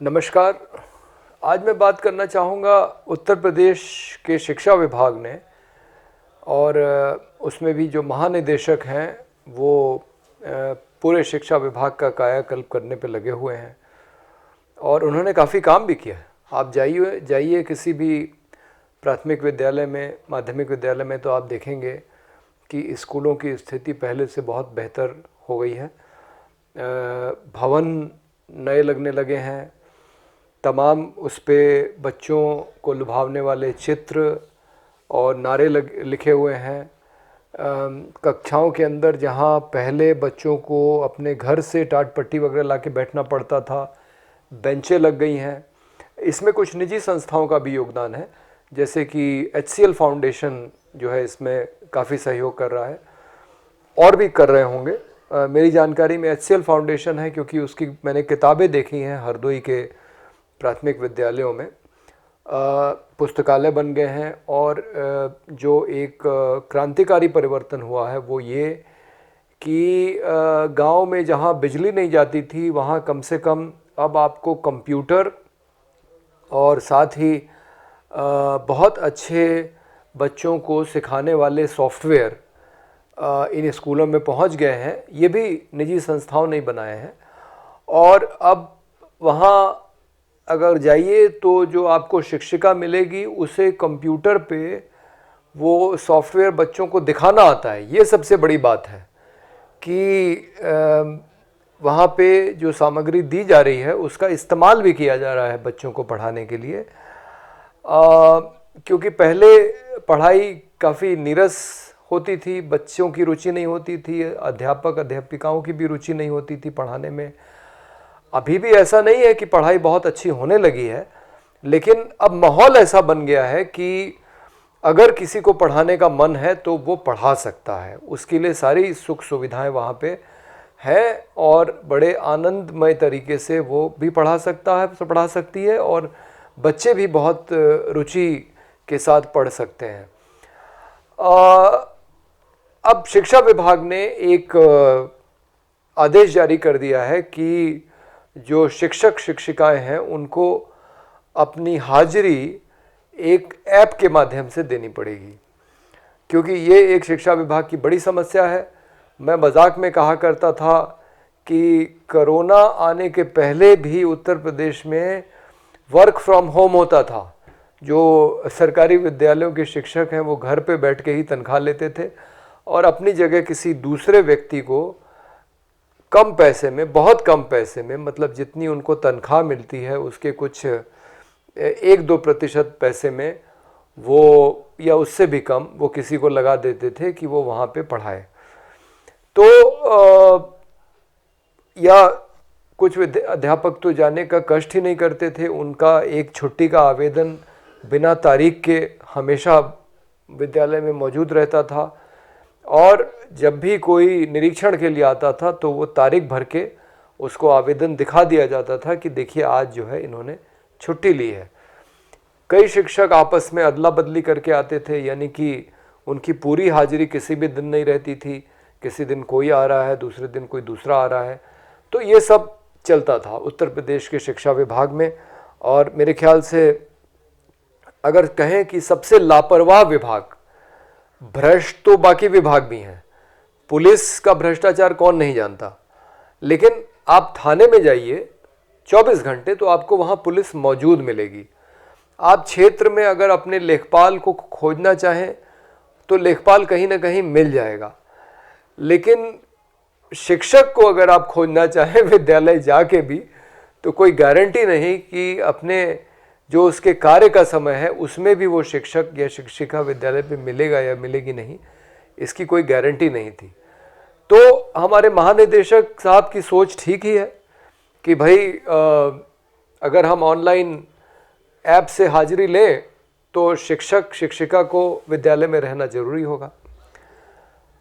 नमस्कार। आज मैं बात करना चाहूँगा उत्तर प्रदेश के शिक्षा विभाग ने और उसमें भी जो महानिदेशक हैं वो पूरे शिक्षा विभाग का कायाकल्प करने पे लगे हुए हैं और उन्होंने काफ़ी काम भी किया है। आप जाइए किसी भी प्राथमिक विद्यालय में, माध्यमिक विद्यालय में, तो आप देखेंगे कि स्कूलों की स्थिति पहले से बहुत बेहतर हो गई है। भवन नए लगने लगे हैं, तमाम उस पे बच्चों को लुभावने वाले चित्र और नारे लिखे हुए हैं। कक्षाओं के अंदर जहाँ पहले बच्चों को अपने घर से टाट पट्टी वगैरह ला के बैठना पड़ता था, बेंचें लग गई हैं। इसमें कुछ निजी संस्थाओं का भी योगदान है, जैसे कि HCL फाउंडेशन जो है इसमें काफ़ी सहयोग कर रहा है, और भी कर रहे होंगे। मेरी जानकारी में HCL फाउंडेशन है क्योंकि उसकी मैंने किताबें देखी हैं। हरदोई के प्राथमिक विद्यालयों में पुस्तकालय बन गए हैं और जो एक क्रांतिकारी परिवर्तन हुआ है वो ये कि गांव में जहां बिजली नहीं जाती थी वहां कम से कम अब आपको कंप्यूटर और साथ ही बहुत अच्छे बच्चों को सिखाने वाले सॉफ्टवेयर इन स्कूलों में पहुंच गए हैं। ये भी निजी संस्थाओं ने बनाए हैं और अब वहाँ अगर जाइए तो जो आपको शिक्षिका मिलेगी उसे कंप्यूटर पे वो सॉफ्टवेयर बच्चों को दिखाना आता है। ये सबसे बड़ी बात है कि वहाँ पे जो सामग्री दी जा रही है उसका इस्तेमाल भी किया जा रहा है बच्चों को पढ़ाने के लिए। क्योंकि पहले पढ़ाई काफ़ी नीरस होती थी, बच्चों की रुचि नहीं होती थी, अध्यापक अध्यापिकाओं की भी रुचि नहीं होती थी पढ़ाने में। अभी भी ऐसा नहीं है कि पढ़ाई बहुत अच्छी होने लगी है, लेकिन अब माहौल ऐसा बन गया है कि अगर किसी को पढ़ाने का मन है तो वो पढ़ा सकता है। उसके लिए सारी सुख सुविधाएं वहाँ पे है और बड़े आनंदमय तरीके से वो भी पढ़ा सकती है और बच्चे भी बहुत रुचि के साथ पढ़ सकते हैं। अब शिक्षा विभाग ने एक आदेश जारी कर दिया है कि जो शिक्षक शिक्षिकाएं हैं उनको अपनी हाजिरी एक ऐप के माध्यम से देनी पड़ेगी, क्योंकि ये एक शिक्षा विभाग की बड़ी समस्या है। मैं मजाक में कहा करता था कि कोरोना आने के पहले भी उत्तर प्रदेश में वर्क फ्रॉम होम होता था। जो सरकारी विद्यालयों के शिक्षक हैं वो घर पे बैठ के ही तनख्वाह लेते थे और अपनी जगह किसी दूसरे व्यक्ति को कम पैसे में, बहुत कम पैसे में, मतलब जितनी उनको तनख्वाह मिलती है उसके कुछ 1-2% पैसे में वो, या उससे भी कम, वो किसी को लगा देते थे कि वो वहाँ पे पढ़ाए। तो या कुछ अध्यापक तो जाने का कष्ट ही नहीं करते थे। उनका एक छुट्टी का आवेदन बिना तारीख के हमेशा विद्यालय में मौजूद रहता था और जब भी कोई निरीक्षण के लिए आता था तो वो तारीख भर के उसको आवेदन दिखा दिया जाता था कि देखिए आज जो है इन्होंने छुट्टी ली है। कई शिक्षक आपस में अदला बदली करके आते थे, यानी कि उनकी पूरी हाजिरी किसी भी दिन नहीं रहती थी। किसी दिन कोई आ रहा है, दूसरे दिन कोई दूसरा आ रहा है। तो ये सब चलता था उत्तर प्रदेश के शिक्षा विभाग में। और मेरे ख्याल से अगर कहें कि सबसे लापरवाह विभाग, भ्रष्ट तो बाकी विभाग भी हैं, पुलिस का भ्रष्टाचार कौन नहीं जानता, लेकिन आप थाने में जाइए 24 घंटे तो आपको वहाँ पुलिस मौजूद मिलेगी। आप क्षेत्र में अगर अपने लेखपाल को खोजना चाहें तो लेखपाल कहीं ना कहीं मिल जाएगा, लेकिन शिक्षक को अगर आप खोजना चाहें विद्यालय जाके भी तो कोई गारंटी नहीं कि अपने जो उसके कार्य का समय है उसमें भी वो शिक्षक या शिक्षिका विद्यालय पे मिलेगा या मिलेगी नहीं, इसकी कोई गारंटी नहीं थी। तो हमारे महानिदेशक साहब की सोच ठीक ही है कि भाई अगर हम ऑनलाइन ऐप से हाजिरी लें तो शिक्षक शिक्षिका को विद्यालय में रहना जरूरी होगा।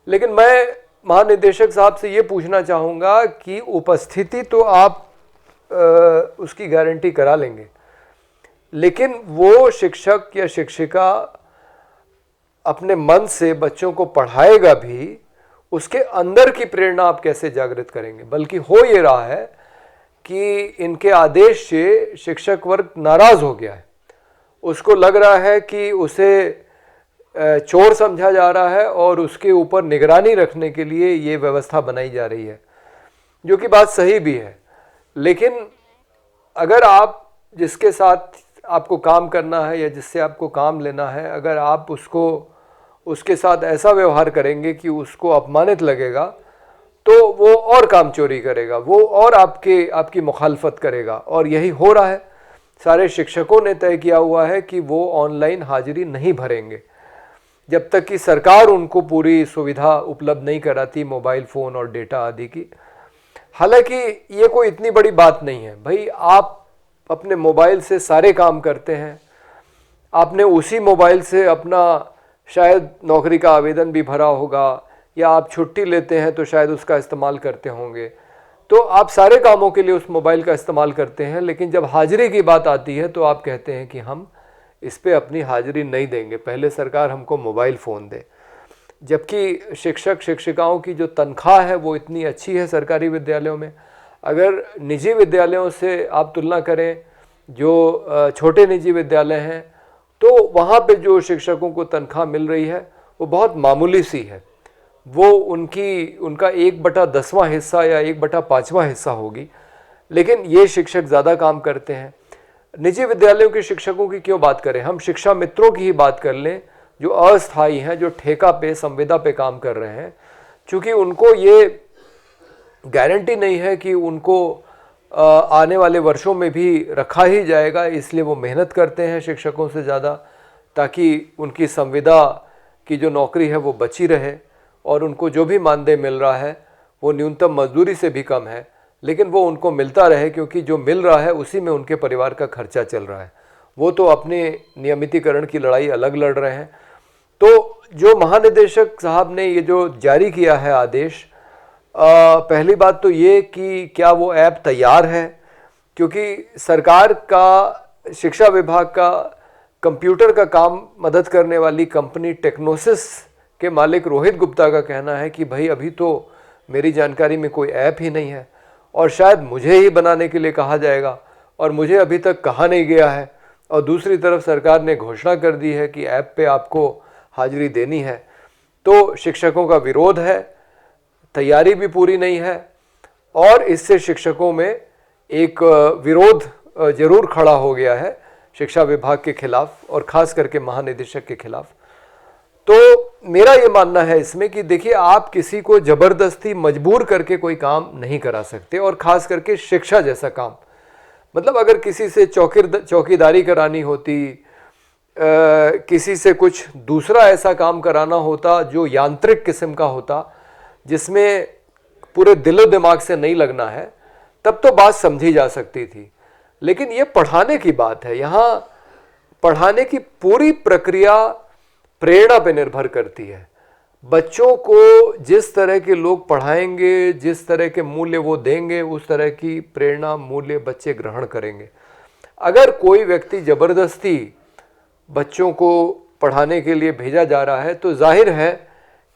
लेकिन मैं महानिदेशक साहब से ये पूछना चाहूँगा कि उपस्थिति तो आप उसकी गारंटी करा लेंगे, लेकिन वो शिक्षक या शिक्षिका अपने मन से बच्चों को पढ़ाएगा भी, उसके अंदर की प्रेरणा आप कैसे जागृत करेंगे? बल्कि हो ये रहा है कि इनके आदेश से शिक्षक वर्ग नाराज हो गया है। उसको लग रहा है कि उसे चोर समझा जा रहा है और उसके ऊपर निगरानी रखने के लिए ये व्यवस्था बनाई जा रही है, जो कि बात सही भी है। लेकिन अगर आप जिसके साथ आपको काम करना है या जिससे आपको काम लेना है, अगर आप उसके साथ ऐसा व्यवहार करेंगे कि उसको अपमानित लगेगा, तो वो और काम चोरी करेगा, वो और आपकी मुखालफत करेगा। और यही हो रहा है। सारे शिक्षकों ने तय किया हुआ है कि वो ऑनलाइन हाजिरी नहीं भरेंगे जब तक कि सरकार उनको पूरी सुविधा उपलब्ध नहीं कराती, मोबाइल फ़ोन और डेटा आदि की। हालांकि ये कोई इतनी बड़ी बात नहीं है भाई, आप अपने मोबाइल से सारे काम करते हैं, आपने उसी मोबाइल से अपना शायद नौकरी का आवेदन भी भरा होगा, या आप छुट्टी लेते हैं तो शायद उसका इस्तेमाल करते होंगे, तो आप सारे कामों के लिए उस मोबाइल का इस्तेमाल करते हैं। लेकिन जब हाजिरी की बात आती है तो आप कहते हैं कि हम इस पे अपनी हाजिरी नहीं देंगे, पहले सरकार हमको मोबाइल फ़ोन दे। जबकि शिक्षक शिक्षिकाओं की जो तनख्वाह है वो इतनी अच्छी है सरकारी विद्यालयों में। अगर निजी विद्यालयों से आप तुलना करें, जो छोटे निजी विद्यालय हैं, तो वहाँ पे जो शिक्षकों को तनख्वाह मिल रही है वो बहुत मामूली सी है। वो उनका 1/10वां हिस्सा या 1/5वां हिस्सा होगी। लेकिन ये शिक्षक ज़्यादा काम करते हैं। निजी विद्यालयों के शिक्षकों की क्यों बात करें, हम शिक्षा मित्रों की ही बात कर लें, जो अस्थायी हैं, जो ठेका पे संविदा पे काम कर रहे हैं। चूँकि उनको ये गारंटी नहीं है कि उनको आने वाले वर्षों में भी रखा ही जाएगा, इसलिए वो मेहनत करते हैं शिक्षकों से ज़्यादा, ताकि उनकी संविदा की जो नौकरी है वो बची रहे। और उनको जो भी मानदेय मिल रहा है वो न्यूनतम मजदूरी से भी कम है, लेकिन वो उनको मिलता रहे, क्योंकि जो मिल रहा है उसी में उनके परिवार का खर्चा चल रहा है। वो तो अपने नियमितीकरण की लड़ाई अलग लड़ रहे हैं। तो जो महानिदेशक साहब ने ये जो जारी किया है आदेश, पहली बात तो ये कि क्या वो ऐप तैयार है, क्योंकि सरकार का, शिक्षा विभाग का कंप्यूटर का काम मदद करने वाली कंपनी टेक्नोसिस के मालिक रोहित गुप्ता का कहना है कि भाई अभी तो मेरी जानकारी में कोई ऐप ही नहीं है, और शायद मुझे ही बनाने के लिए कहा जाएगा, और मुझे अभी तक कहा नहीं गया है। और दूसरी तरफ सरकार ने घोषणा कर दी है कि ऐप पे आपको हाजिरी देनी है। तो शिक्षकों का विरोध है, तैयारी भी पूरी नहीं है, और इससे शिक्षकों में एक विरोध जरूर खड़ा हो गया है शिक्षा विभाग के खिलाफ, और ख़ास करके महानिदेशक के खिलाफ। तो मेरा ये मानना है इसमें कि देखिए, आप किसी को ज़बरदस्ती मजबूर करके कोई काम नहीं करा सकते, और ख़ास करके शिक्षा जैसा काम। मतलब अगर किसी से चौकीदारी करानी होती, किसी से कुछ दूसरा ऐसा काम कराना होता जो यांत्रिक किस्म का होता, जिसमें पूरे दिलो दिमाग से नहीं लगना है, तब तो बात समझी जा सकती थी। लेकिन ये पढ़ाने की बात है। यहाँ पढ़ाने की पूरी प्रक्रिया प्रेरणा पे निर्भर करती है। बच्चों को जिस तरह के लोग पढ़ाएंगे, जिस तरह के मूल्य वो देंगे, उस तरह की प्रेरणा मूल्य बच्चे ग्रहण करेंगे। अगर कोई व्यक्ति ज़बरदस्ती बच्चों को पढ़ाने के लिए भेजा जा रहा है, तो जाहिर है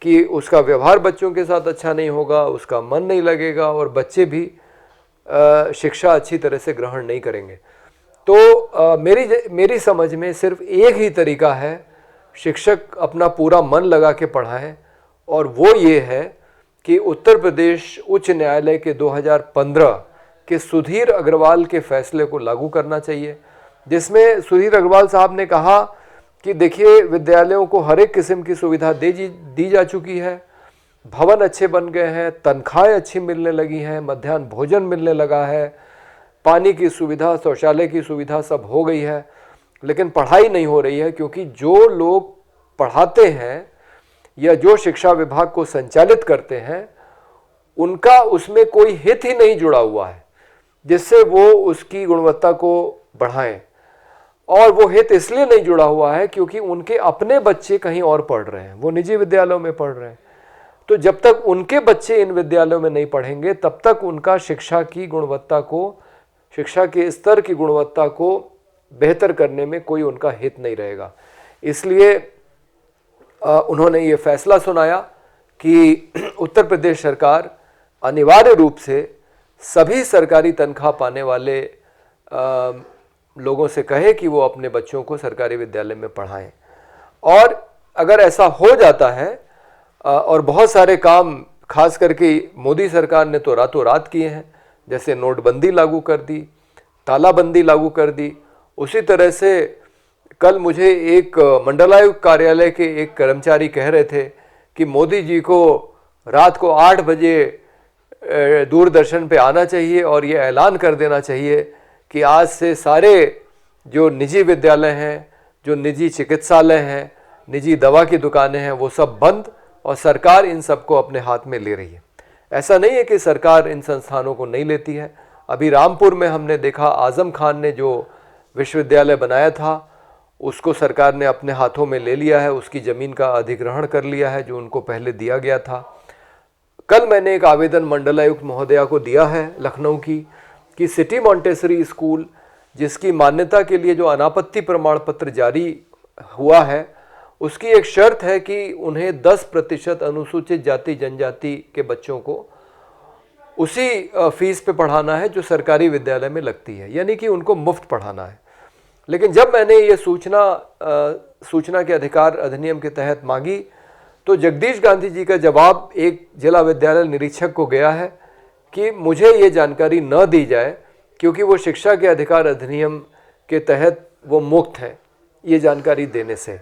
कि उसका व्यवहार बच्चों के साथ अच्छा नहीं होगा, उसका मन नहीं लगेगा, और बच्चे भी शिक्षा अच्छी तरह से ग्रहण नहीं करेंगे। तो मेरी समझ में सिर्फ एक ही तरीका है शिक्षक अपना पूरा मन लगा के पढ़ाएं, और वो ये है कि उत्तर प्रदेश उच्च न्यायालय के 2015 के सुधीर अग्रवाल के फैसले को लागू करना चाहिए, जिसमें सुधीर अग्रवाल साहब ने कहा कि देखिए, विद्यालयों को हर एक किस्म की सुविधा दी जा चुकी है, भवन अच्छे बन गए हैं, तनख्वाहें अच्छी मिलने लगी हैं, मध्याह्न भोजन मिलने लगा है, पानी की सुविधा, शौचालय की सुविधा सब हो गई है, लेकिन पढ़ाई नहीं हो रही है, क्योंकि जो लोग पढ़ाते हैं या जो शिक्षा विभाग को संचालित करते हैं, उनका उसमें कोई हित ही नहीं जुड़ा हुआ है जिससे वो उसकी गुणवत्ता को बढ़ाएं। और वो हित इसलिए नहीं जुड़ा हुआ है क्योंकि उनके अपने बच्चे कहीं और पढ़ रहे हैं, वो निजी विद्यालयों में पढ़ रहे हैं। तो जब तक उनके बच्चे इन विद्यालयों में नहीं पढ़ेंगे, तब तक उनका शिक्षा की गुणवत्ता को, शिक्षा के स्तर की गुणवत्ता को बेहतर करने में कोई उनका हित नहीं रहेगा। इसलिए उन्होंने ये फैसला सुनाया कि उत्तर प्रदेश सरकार अनिवार्य रूप से सभी सरकारी तनख्वाह पाने वाले लोगों से कहे कि वो अपने बच्चों को सरकारी विद्यालय में पढ़ाएं। और अगर ऐसा हो जाता है और बहुत सारे काम खास करके मोदी सरकार ने तो रातों रात किए हैं, जैसे नोटबंदी लागू कर दी, तालाबंदी लागू कर दी। उसी तरह से कल मुझे एक मंडलायुक्त कार्यालय के एक कर्मचारी कह रहे थे कि मोदी जी को रात को 8 बजे दूरदर्शन पे आना चाहिए और ये ऐलान कर देना चाहिए कि आज से सारे जो निजी विद्यालय हैं, जो निजी चिकित्सालय हैं, निजी दवा की दुकानें हैं, वो सब बंद और सरकार इन सबको अपने हाथ में ले रही है। ऐसा नहीं है कि सरकार इन संस्थानों को नहीं लेती है। अभी रामपुर में हमने देखा, आजम खान ने जो विश्वविद्यालय बनाया था उसको सरकार ने अपने हाथों में ले लिया है, उसकी ज़मीन का अधिग्रहण कर लिया है जो उनको पहले दिया गया था। कल मैंने एक आवेदन मंडलायुक्त महोदया को दिया है लखनऊ की कि सिटी मॉन्टेसरी स्कूल जिसकी मान्यता के लिए जो अनापत्ति प्रमाण पत्र जारी हुआ है, उसकी एक शर्त है कि उन्हें 10% अनुसूचित जाति जनजाति के बच्चों को उसी फीस पे पढ़ाना है जो सरकारी विद्यालय में लगती है, यानी कि उनको मुफ्त पढ़ाना है। लेकिन जब मैंने ये सूचना के अधिकार अधिनियम के तहत मांगी तो जगदीश गांधी जी का जवाब एक जिला विद्यालय निरीक्षक को गया है कि मुझे ये जानकारी न दी जाए क्योंकि वो शिक्षा के अधिकार अधिनियम के तहत वो मुक्त है ये जानकारी देने से।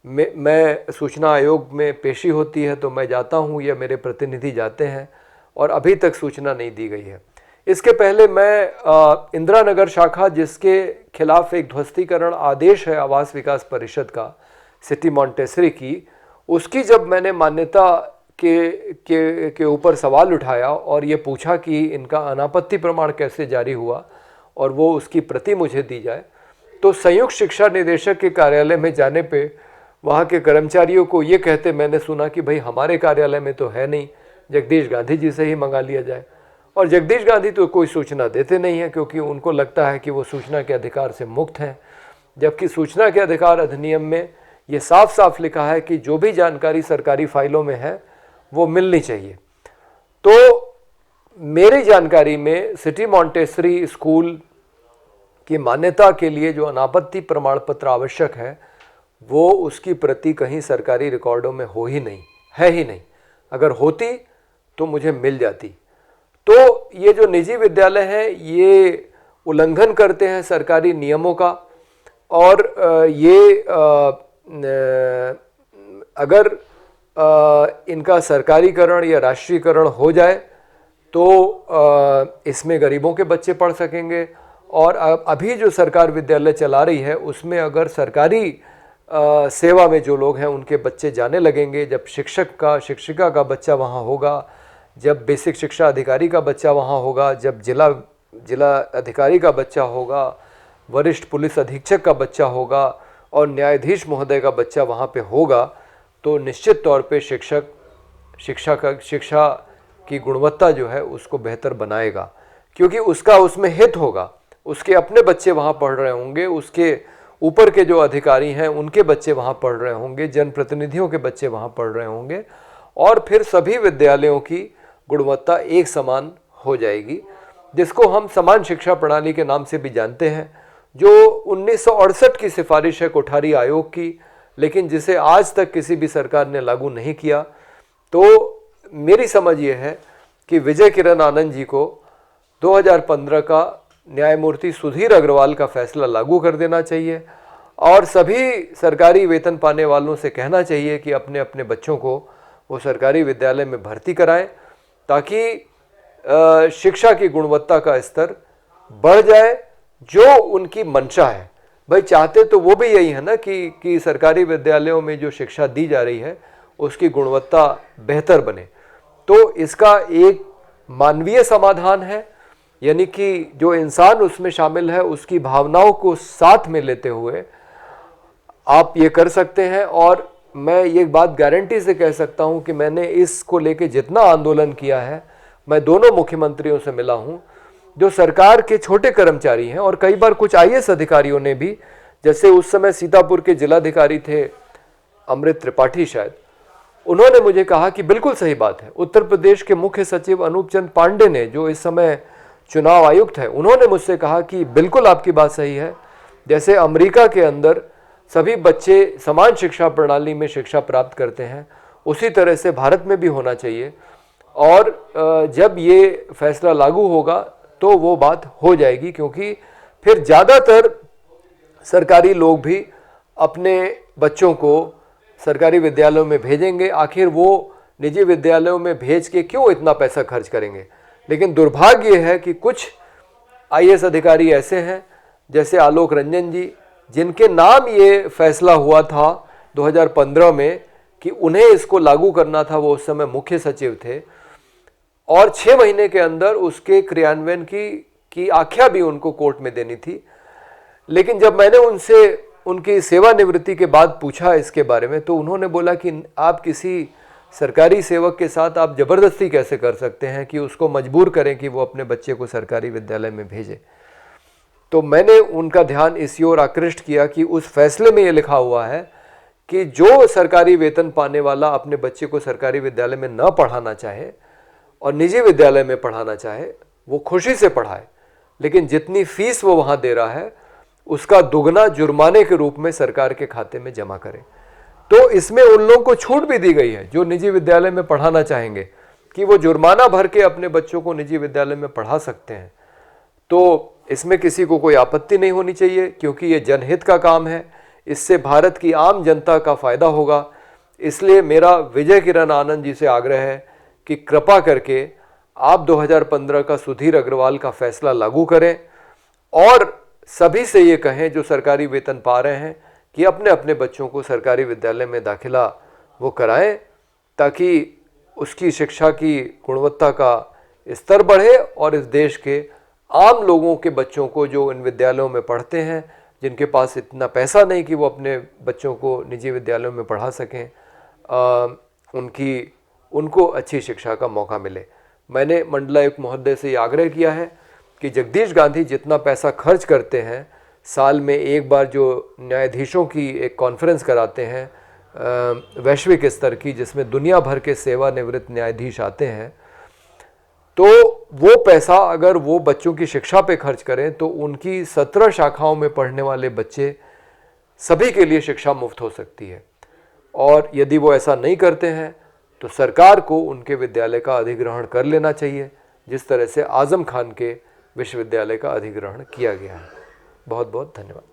मैं सूचना आयोग में पेशी होती है तो मैं जाता हूँ या मेरे प्रतिनिधि जाते हैं और अभी तक सूचना नहीं दी गई है। इसके पहले मैं इंदिरा नगर शाखा जिसके खिलाफ एक ध्वस्तीकरण आदेश है आवास विकास परिषद का सिटी मॉन्टेसरी की, उसकी जब मैंने मान्यता के ऊपर सवाल उठाया और ये पूछा कि इनका अनापत्ति प्रमाण कैसे जारी हुआ और वो उसकी प्रति मुझे दी जाए, तो संयुक्त शिक्षा निदेशक के कार्यालय में जाने पे वहाँ के कर्मचारियों को ये कहते मैंने सुना कि भाई हमारे कार्यालय में तो है नहीं, जगदीश गांधी जी से ही मंगा लिया जाए। और जगदीश गांधी तो कोई सूचना देते नहीं हैं क्योंकि उनको लगता है कि वो सूचना के अधिकार से मुक्त हैं, जबकि सूचना के अधिकार अधिनियम में ये साफ साफ लिखा है कि जो भी जानकारी सरकारी फाइलों में है वो मिलनी चाहिए। तो मेरी जानकारी में सिटी मॉन्टेसरी स्कूल की मान्यता के लिए जो अनापत्ति प्रमाण पत्र आवश्यक है वो उसकी प्रति कहीं सरकारी रिकॉर्डों में हो ही नहीं, है ही नहीं। अगर होती तो मुझे मिल जाती। तो ये जो निजी विद्यालय हैं ये उल्लंघन करते हैं सरकारी नियमों का और ये अगर इनका सरकारीकरण या राष्ट्रीयकरण हो जाए तो इसमें गरीबों के बच्चे पढ़ सकेंगे। और अभी जो सरकार विद्यालय चला रही है उसमें अगर सरकारी सेवा में जो लोग हैं उनके बच्चे जाने लगेंगे, जब शिक्षक का शिक्षिका का बच्चा वहाँ होगा, जब बेसिक शिक्षा अधिकारी का बच्चा वहाँ होगा, जब जिला अधिकारी का बच्चा होगा, वरिष्ठ पुलिस अधीक्षक का बच्चा होगा और न्यायाधीश महोदय का बच्चा वहाँ पे होगा, तो निश्चित तौर पे शिक्षा की गुणवत्ता जो है उसको बेहतर बनाएगा क्योंकि उसका उसमें हित होगा। उसके अपने बच्चे वहाँ पढ़ रहे होंगे, उसके ऊपर के जो अधिकारी हैं उनके बच्चे वहाँ पढ़ रहे होंगे, जनप्रतिनिधियों के बच्चे वहाँ पढ़ रहे होंगे और फिर सभी विद्यालयों की गुणवत्ता एक समान हो जाएगी, जिसको हम समान शिक्षा प्रणाली के नाम से भी जानते हैं, जो 1968 की सिफारिश है कोठारी आयोग की, लेकिन जिसे आज तक किसी भी सरकार ने लागू नहीं किया। तो मेरी समझ ये है कि विजय किरण आनंद जी को 2015 का न्यायमूर्ति सुधीर अग्रवाल का फैसला लागू कर देना चाहिए और सभी सरकारी वेतन पाने वालों से कहना चाहिए कि अपने अपने बच्चों को वो सरकारी विद्यालय में भर्ती कराएं ताकि शिक्षा की गुणवत्ता का स्तर बढ़ जाए जो उनकी मंशा है। भाई चाहते तो वो भी यही है ना कि सरकारी विद्यालयों में जो शिक्षा दी जा रही है उसकी गुणवत्ता बेहतर बने। तो इसका एक मानवीय समाधान है, यानी कि जो इंसान उसमें शामिल है उसकी भावनाओं को साथ में लेते हुए आप ये कर सकते हैं। और मैं ये बात गारंटी से कह सकता हूं कि मैंने इसको लेके जितना आंदोलन किया है, मैं दोनों मुख्यमंत्रियों से मिला हूं जो सरकार के छोटे कर्मचारी हैं और कई बार कुछ आईएएस अधिकारियों ने भी, जैसे उस समय सीतापुर के जिलाधिकारी थे अमृत त्रिपाठी शायद, उन्होंने मुझे कहा कि बिल्कुल सही बात है। उत्तर प्रदेश के मुख्य सचिव अनूप चंद पांडे ने, जो इस समय चुनाव आयुक्त है, उन्होंने मुझसे कहा कि बिल्कुल आपकी बात सही है। जैसे अमेरिका के अंदर सभी बच्चे समान शिक्षा प्रणाली में शिक्षा प्राप्त करते हैं, उसी तरह से भारत में भी होना चाहिए। और जब ये फैसला लागू होगा तो वो बात हो जाएगी, क्योंकि फिर ज़्यादातर सरकारी लोग भी अपने बच्चों को सरकारी विद्यालयों में भेजेंगे। आखिर वो निजी विद्यालयों में भेज के क्यों इतना पैसा खर्च करेंगे। लेकिन दुर्भाग्य ये है कि कुछ आईएएस अधिकारी ऐसे हैं, जैसे आलोक रंजन जी, जिनके नाम ये फैसला हुआ था 2015 में कि उन्हें इसको लागू करना था। वो उस समय मुख्य सचिव थे और 6 महीने के अंदर उसके क्रियान्वयन की आख्या भी उनको कोर्ट में देनी थी। लेकिन जब मैंने उनसे उनकी सेवानिवृत्ति के बाद पूछा इसके बारे में, तो उन्होंने बोला कि आप किसी सरकारी सेवक के साथ आप जबरदस्ती कैसे कर सकते हैं कि उसको मजबूर करें कि वो अपने बच्चे को सरकारी विद्यालय में भेजे। तो मैंने उनका ध्यान इस ओर आकृष्ट किया कि उस फैसले में ये लिखा हुआ है कि जो सरकारी वेतन पाने वाला अपने बच्चे को सरकारी विद्यालय में न पढ़ाना चाहे और निजी विद्यालय में पढ़ाना चाहे, वो खुशी से पढ़ाए, लेकिन जितनी फीस वो वहाँ दे रहा है उसका दुगना जुर्माने के रूप में सरकार के खाते में जमा करे। तो इसमें उन लोगों को छूट भी दी गई है जो निजी विद्यालय में पढ़ाना चाहेंगे, कि वो जुर्माना भर के अपने बच्चों को निजी विद्यालय में पढ़ा सकते हैं। तो इसमें किसी को कोई आपत्ति नहीं होनी चाहिए, क्योंकि ये जनहित का काम है। इससे भारत की आम जनता का फायदा होगा। इसलिए मेरा विजय किरण आनंद जी से आग्रह है कि कृपा करके आप 2015 का सुधीर अग्रवाल का फैसला लागू करें और सभी से ये कहें जो सरकारी वेतन पा रहे हैं कि अपने अपने बच्चों को सरकारी विद्यालय में दाखिला वो कराएं, ताकि उसकी शिक्षा की गुणवत्ता का स्तर बढ़े और इस देश के आम लोगों के बच्चों को जो इन विद्यालयों में पढ़ते हैं, जिनके पास इतना पैसा नहीं कि वो अपने बच्चों को निजी विद्यालयों में पढ़ा सकें, उनको अच्छी शिक्षा का मौका मिले। मैंने मंडलायुक्त महोदय से ये आग्रह किया है कि जगदीश गांधी जितना पैसा खर्च करते हैं, साल में एक बार जो न्यायाधीशों की एक कॉन्फ्रेंस कराते हैं वैश्विक स्तर की, जिसमें दुनिया भर के सेवानिवृत्त न्यायाधीश आते हैं, तो वो पैसा अगर वो बच्चों की शिक्षा पे खर्च करें तो उनकी 17 शाखाओं में पढ़ने वाले बच्चे सभी के लिए शिक्षा मुफ्त हो सकती है। और यदि वो ऐसा नहीं करते हैं तो सरकार को उनके विद्यालय का अधिग्रहण कर लेना चाहिए, जिस तरह से आजम खान के विश्वविद्यालय का अधिग्रहण किया गया है। बहुत बहुत धन्यवाद।